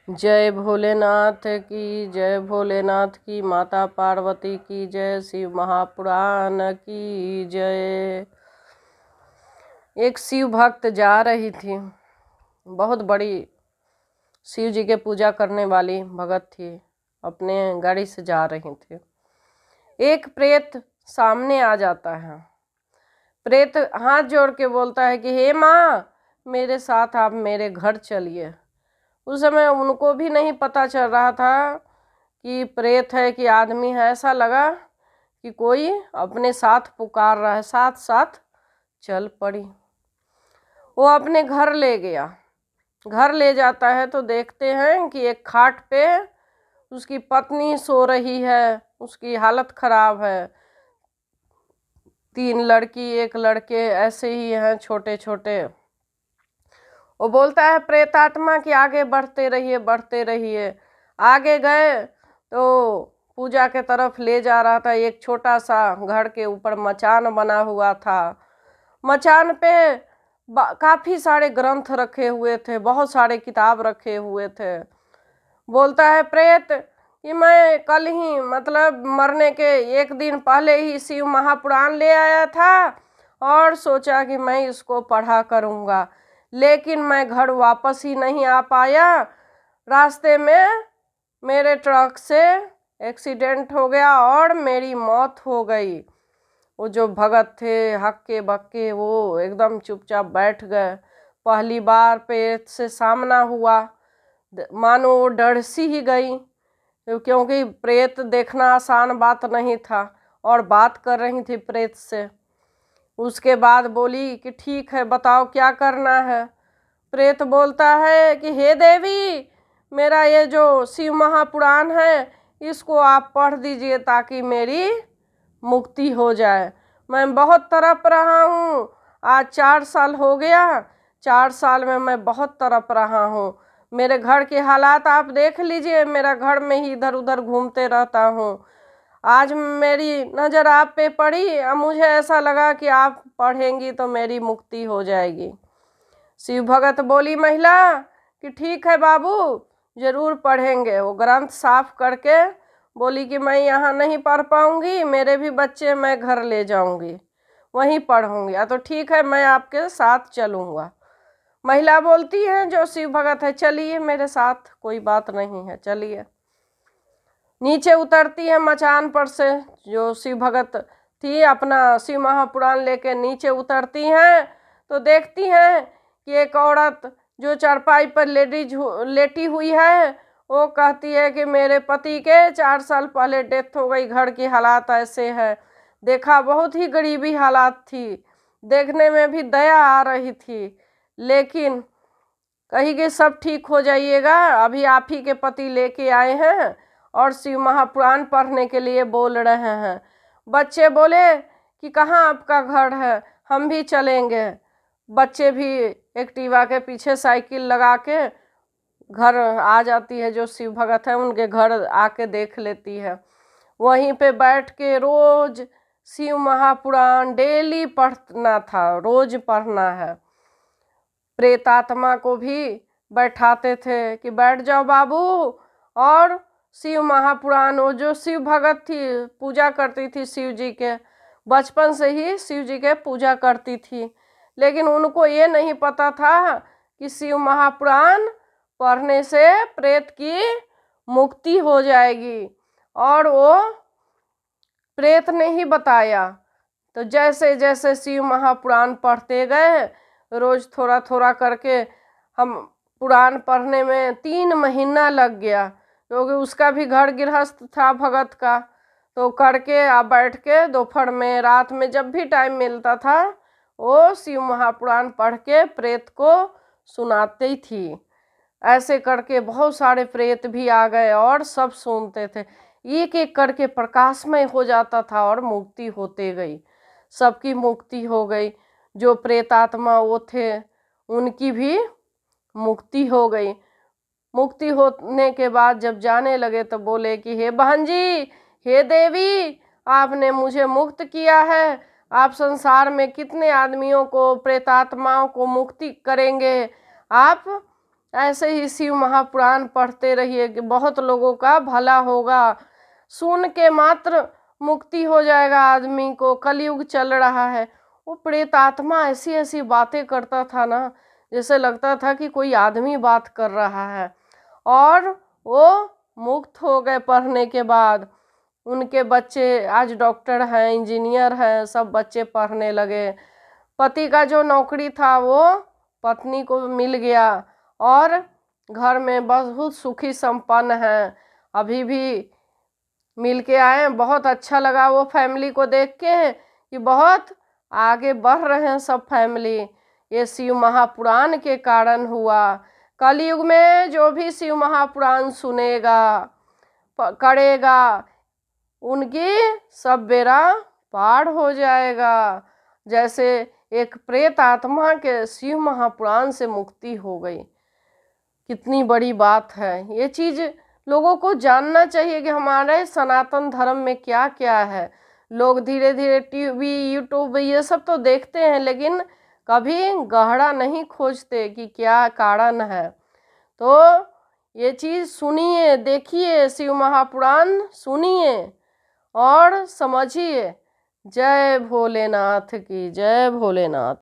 जय भोलेनाथ की जय, भोलेनाथ की माता पार्वती की जय, शिव महापुराण की जय। एक शिव भक्त जा रही थी, बहुत बड़ी शिव जी के पूजा करने वाली भगत थी, अपने गाड़ी से जा रही थी। एक प्रेत सामने आ जाता है। प्रेत हाथ जोड़ के बोलता है कि हे माँ, मेरे साथ आप मेरे घर चलिए। उस समय उनको भी नहीं पता चल रहा था कि प्रेत है कि आदमी है। ऐसा लगा कि कोई अपने साथ पुकार रहा है, साथ साथ चल पड़ी। वो अपने घर ले गया। घर ले जाता है तो देखते हैं कि एक खाट पे उसकी पत्नी सो रही है, उसकी हालत खराब है। 3 लड़की 1 लड़के ऐसे ही हैं, छोटे छोटे। वो बोलता है प्रेतात्मा कि आगे बढ़ते रहिए, बढ़ते रहिए। आगे गए तो पूजा के तरफ ले जा रहा था। एक छोटा सा घर के ऊपर मचान बना हुआ था। मचान पे काफ़ी सारे ग्रंथ रखे हुए थे, बहुत सारे किताब रखे हुए थे। बोलता है प्रेत कि मैं कल ही, मतलब मरने के 1 दिन पहले ही शिव महापुराण ले आया था और सोचा कि मैं इसको पढ़ा करूँगा, लेकिन मैं घर वापस ही नहीं आ पाया। रास्ते में मेरे ट्रक से एक्सीडेंट हो गया और मेरी मौत हो गई। वो जो भगत थे हक्के बक्के, वो एकदम चुपचाप बैठ गए। पहली बार प्रेत से सामना हुआ, मानो वो डर सी ही गई, क्योंकि प्रेत देखना आसान बात नहीं था और बात कर रही थी प्रेत से। उसके बाद बोली कि ठीक है, बताओ क्या करना है। प्रेत बोलता है कि हे देवी, मेरा ये जो शिव महापुराण है इसको आप पढ़ दीजिए ताकि मेरी मुक्ति हो जाए। मैं बहुत तड़प रहा हूँ, आज 4 साल हो गया। 4 साल में मैं बहुत तड़प रहा हूँ। मेरे घर के हालात आप देख लीजिए, मेरा घर में ही इधर उधर घूमते रहता हूँ। आज मेरी नज़र आप पे पड़ी, अब मुझे ऐसा लगा कि आप पढ़ेंगी तो मेरी मुक्ति हो जाएगी। शिव भगत बोली महिला कि ठीक है बाबू, जरूर पढ़ेंगे। वो ग्रंथ साफ करके बोली कि मैं यहाँ नहीं पढ़ पाऊँगी, मेरे भी बच्चे मैं घर ले जाऊँगी, वहीं पढ़ूँगी। तो ठीक है, मैं आपके साथ चलूँगा। महिला बोलती है जो शिव भगत है, चलिए मेरे साथ, कोई बात नहीं है, चलिए। नीचे उतरती है मचान पर से, जो शिव भगत थी अपना शिव महापुराण लेके नीचे उतरती हैं तो देखती हैं कि एक औरत जो चारपाई पर लेटी हुई है, वो कहती है कि मेरे पति के 4 साल पहले डेथ हो गई, घर की हालात ऐसे है। देखा बहुत ही गरीबी हालात थी, देखने में भी दया आ रही थी, लेकिन कही कि सब ठीक हो जाइएगा, अभी आप ही के पति लेके आए हैं और शिव महापुराण पढ़ने के लिए बोल रहे हैं। बच्चे बोले कि कहाँ आपका घर है, हम भी चलेंगे। बच्चे भी एक्टिवा के पीछे साइकिल लगा के घर आ जाती है, जो शिव भगत है उनके घर आके देख लेती है। वहीं पे बैठ के रोज शिव महापुराण डेली पढ़ना था, रोज पढ़ना है। प्रेतात्मा को भी बैठाते थे कि बैठ जाओ बाबू, और शिव महापुराण, वो जो शिव भगत थी पूजा करती थी शिव जी के, बचपन से ही शिव जी के पूजा करती थी, लेकिन उनको ये नहीं पता था कि शिव महापुराण पढ़ने से प्रेत की मुक्ति हो जाएगी। और वो प्रेत ने ही बताया। तो जैसे जैसे शिव महापुराण पढ़ते गए, रोज थोड़ा थोड़ा करके, हम पुराण पढ़ने में 3 महीना लग गया, क्योंकि उसका भी घर गृहस्थ था भगत का। तो करके आप बैठ के दोपहर में, रात में, जब भी टाइम मिलता था वो शिव महापुराण पढ़ के प्रेत को सुनाती थी। ऐसे करके बहुत सारे प्रेत भी आ गए और सब सुनते थे। एक एक करके प्रकाशमय हो जाता था और मुक्ति होते गई, सबकी मुक्ति हो गई। जो प्रेतात्मा वो थे उनकी भी मुक्ति हो गई। मुक्ति होने के बाद जब जाने लगे तो बोले कि हे बहन जी, हे देवी, आपने मुझे मुक्त किया है, आप संसार में कितने आदमियों को, प्रेतात्माओं को मुक्ति करेंगे। आप ऐसे ही शिव महापुराण पढ़ते रहिए कि बहुत लोगों का भला होगा। सुन के मात्र मुक्ति हो जाएगा आदमी को। कलयुग चल रहा है। वो प्रेत आत्मा ऐसी ऐसी बातें करता था ना, जैसे लगता था कि कोई आदमी बात कर रहा है। और वो मुक्त हो गए पढ़ने के बाद। उनके बच्चे आज डॉक्टर हैं, इंजीनियर हैं, सब बच्चे पढ़ने लगे। पति का जो नौकरी था वो पत्नी को मिल गया और घर में बहुत सुखी संपन्न हैं। अभी भी मिल के आए, बहुत अच्छा लगा वो फैमिली को देख के कि बहुत आगे बढ़ रहे हैं सब फैमिली। ये शिव महापुराण के कारण हुआ। कलयुग में जो भी शिव महापुराण सुनेगा करेगा, उनकी सब बेड़ा पार हो जाएगा। जैसे एक प्रेत आत्मा के शिव महापुराण से मुक्ति हो गई। कितनी बड़ी बात है। ये चीज़ लोगों को जानना चाहिए कि हमारे सनातन धर्म में क्या क्या है। लोग धीरे धीरे टीवी यूट्यूब ये सब तो देखते हैं, लेकिन कभी गहरा नहीं खोजते कि क्या कारण है। तो ये चीज़ सुनिए, देखिए, शिव महापुराण सुनिए और समझिए। जय भोलेनाथ की जय। भोलेनाथ।